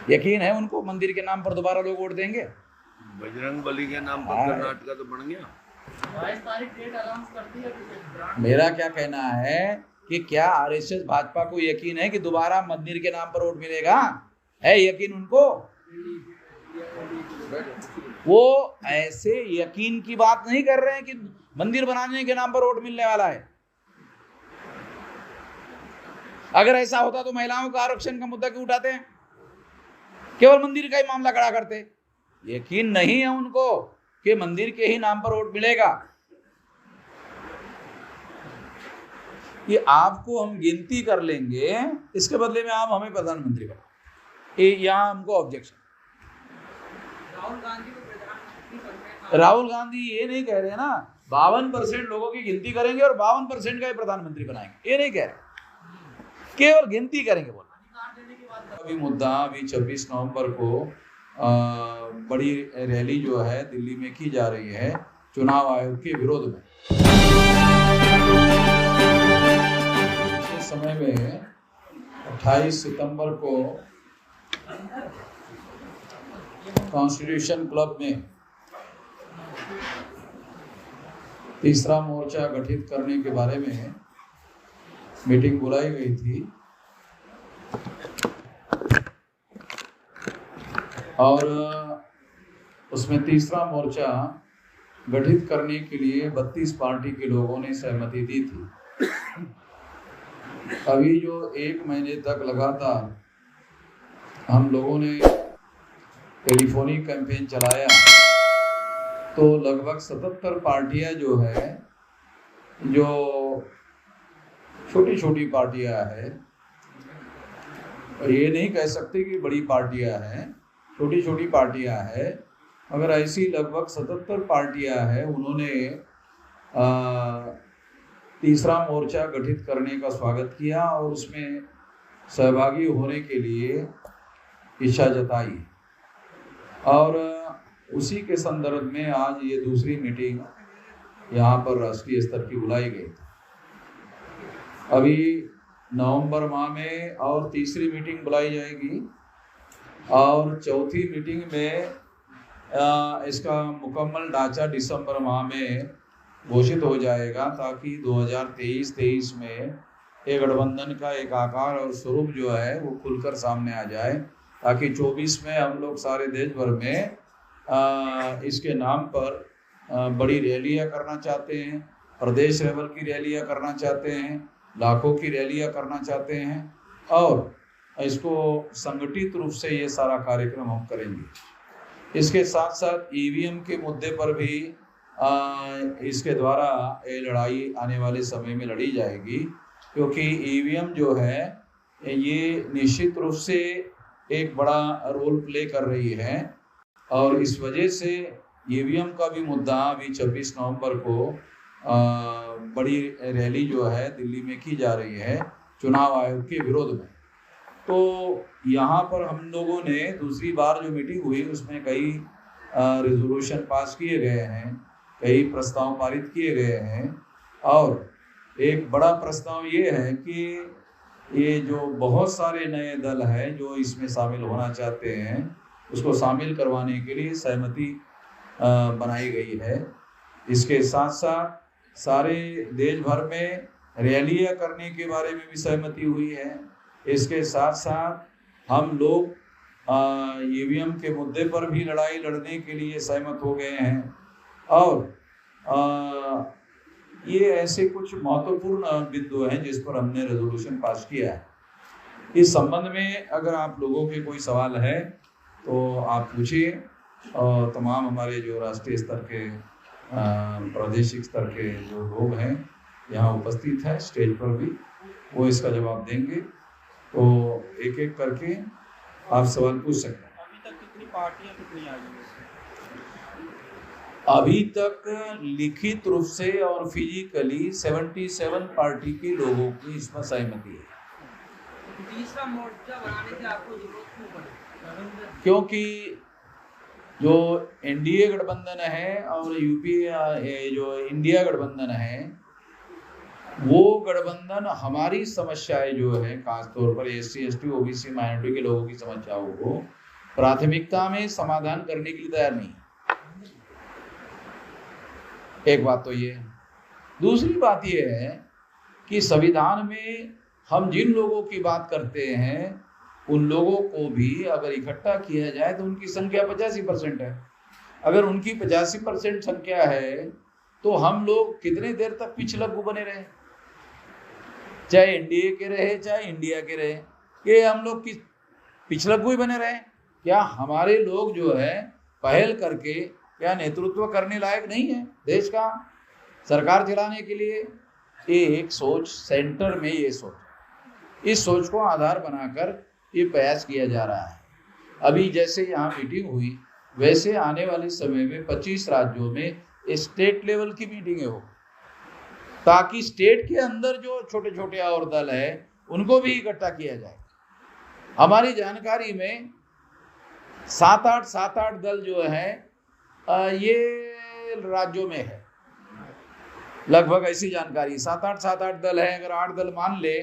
यकीन है उनको मंदिर के नाम पर दोबारा लोग वोट देंगे? बजरंग बली के नाम पर कर्नाटका तो बन गया। 22 तारीख डेट अनाउंस कर दी है। मेरा क्या कहना है कि क्या आरएसएस भाजपा को यकीन है कि दोबारा मंदिर के नाम पर वोट मिलेगा? है यकीन उनको? वो ऐसे यकीन की बात नहीं कर रहे हैं कि मंदिर बनाने के नाम पर वोट मिलने वाला है। अगर ऐसा होता तो महिलाओं का आरक्षण का मुद्दा क्यों उठाते हैं? केवल मंदिर का ही मामला खड़ा करते। यकीन नहीं है उनको कि मंदिर के ही नाम पर वोट मिलेगा। ये आपको हम गिनती कर लेंगे, इसके बदले में आप हमें प्रधानमंत्री बनाओ, यहां हमको ऑब्जेक्शन। राहुल गांधी ये नहीं कह रहे ना 52% लोगों की गिनती करेंगे और 52% का ही प्रधानमंत्री बनाएंगे, ये नहीं कह रहे, केवल गिनती करेंगे। बोल अभी मुद्दा अभी 26 नवंबर को बड़ी रैली जो है दिल्ली में की जा रही है चुनाव आयोग के विरोध में। पिछले समय में 28 सितंबर को कॉन्स्टिट्यूशन क्लब में तीसरा मोर्चा गठित करने के बारे में मीटिंग बुलाई गई थी और उसमें तीसरा मोर्चा गठित करने के लिए 32 पार्टी के लोगों ने सहमति दी थी। अभी जो 1 महीने तक लगातार हम लोगों ने टेलीफोनिक कैंपेन चलाया तो लगभग 77 पार्टियां जो है, जो छोटी छोटी पार्टियां हैं, ये नहीं कह सकते कि बड़ी पार्टियां हैं, छोटी छोटी पार्टियां हैं, मगर ऐसी लगभग 77 पार्टियां हैं, उन्होंने तीसरा मोर्चा गठित करने का स्वागत किया और उसमें सहभागी होने के लिए इच्छा जताई। और उसी के संदर्भ में आज ये दूसरी मीटिंग यहाँ पर राष्ट्रीय स्तर की बुलाई गई। अभी नवंबर माह में और तीसरी मीटिंग बुलाई जाएगी और चौथी मीटिंग में इसका मुकम्मल ढांचा दिसंबर माह में घोषित हो जाएगा, ताकि 2023 में ये गठबंधन का एक आकार और स्वरूप जो है वो खुलकर सामने आ जाए, ताकि 24 में हम लोग सारे देश भर में इसके नाम पर बड़ी रैलियां करना चाहते हैं, प्रदेश लेवल की रैलियां करना चाहते हैं, लाखों की रैलियां करना चाहते हैं और इसको संगठित रूप से ये सारा कार्यक्रम हम करेंगे। इसके साथ साथ ईवीएम के मुद्दे पर भी इसके द्वारा ये लड़ाई आने वाले समय में लड़ी जाएगी, क्योंकि ईवीएम जो है ये निश्चित रूप से एक बड़ा रोल प्ले कर रही है और इस वजह से ईवीएम का भी मुद्दा अभी 26 नवंबर को बड़ी रैली जो है दिल्ली में की जा रही है चुनाव आयोग के विरोध में। तो यहाँ पर हम लोगों ने दूसरी बार जो मीटिंग हुई उसमें कई रेजोल्यूशन पास किए गए हैं, कई प्रस्ताव पारित किए गए हैं और एक बड़ा प्रस्ताव ये है कि ये जो बहुत सारे नए दल हैं जो इसमें शामिल होना चाहते हैं उसको शामिल करवाने के लिए सहमति बनाई गई है। इसके साथ साथ सारे देश भर में रैलियां करने के बारे में भी सहमति हुई है। इसके साथ साथ हम लोग ईवीएम के मुद्दे पर भी लड़ाई लड़ने के लिए सहमत हो गए हैं और ये ऐसे कुछ महत्वपूर्ण बिंदु हैं जिस पर हमने रेजोल्यूशन पास किया है। इस संबंध में अगर आप लोगों के कोई सवाल है तो आप पूछिए और तमाम हमारे जो राष्ट्रीय स्तर के प्रादेशिक स्तर के जो लोग हैं यहाँ उपस्थित हैं स्टेज पर भी, वो इसका जवाब देंगे। तो एक एक करके आप सवाल पूछ सकते हैं। अभी तक कितनी पार्टियां कितनी आई हैं? अभी तक लिखित रूप से और फिजिकली 77 पार्टी के लोगों की इसमें सहमति है। तीसरा मोर्चा बनाने की आपको जरूरत क्यों पड़ी? क्योंकि जो एनडीए गठबंधन है और यूपीए जो इंडिया गठबंधन है, वो गठबंधन हमारी समस्याएं जो है, खासतौर पर SC ST OBC माइनॉरिटी के लोगों की समस्याओं को प्राथमिकता में समाधान करने के लिए तैयार नहीं। एक बात तो ये है। दूसरी बात ये है कि संविधान में हम जिन लोगों की बात करते हैं उन लोगों को भी अगर इकट्ठा किया जाए तो उनकी संख्या 85% है। अगर उनकी 85% संख्या है तो हम लोग कितने देर तक पिछलग्गू बने रहे, चाहे NDA के रहे चाहे इंडिया के रहे, कि हम लोग किस पिछलग्गू ही बने रहे? क्या हमारे लोग जो है पहल करके क्या नेतृत्व करने लायक नहीं है देश का सरकार चलाने के लिए? एक सोच सेंटर में, ये सोच, इस सोच को आधार बनाकर ये प्रयास किया जा रहा है। अभी जैसे यहाँ मीटिंग हुई वैसे आने वाले समय में 25 राज्यों में स्टेट लेवल की मीटिंगें हो, ताकि स्टेट के अंदर जो छोटे छोटे और दल है उनको भी इकट्ठा किया जाए। हमारी जानकारी में 7-8 दल जो है ये राज्यों में है, लगभग ऐसी जानकारी 7-8 दल है। अगर 8 दल मान ले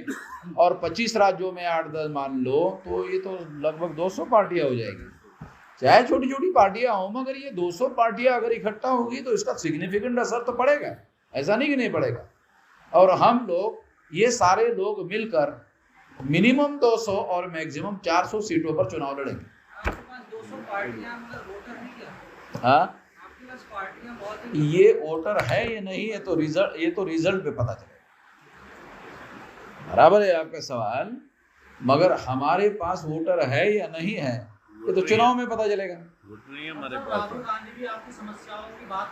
और 25 राज्यों में 8 दल मान लो तो ये तो लगभग 200 पार्टियां हो जाएगी। चाहे छोटी छोटी पार्टियां हो, मगर ये 200 पार्टियां अगर इकट्ठा होगी तो इसका सिग्निफिकेंट असर तो पड़ेगा, ऐसा नहीं कि नहीं पड़ेगा। और हम लोग ये सारे लोग मिलकर मिनिमम 200 और मैक्सिमम 400 सीटों पर चुनाव लड़ेंगे। आपके पास 200 पार्टियां मतलब वोटर नहीं है? हाँ, आपके पास पार्टियां बहुत हैं। ये वोटर है ये नहीं है तो रिजल्ट पे पता चलेगा। बराबर है आपका सवाल, मगर हमारे पास वोटर है या नहीं है ये तो चुनाव में पता चलेगा। वोट नहीं है हमारे पास। राहुल गांधी भी आपकी समस्याओं की बात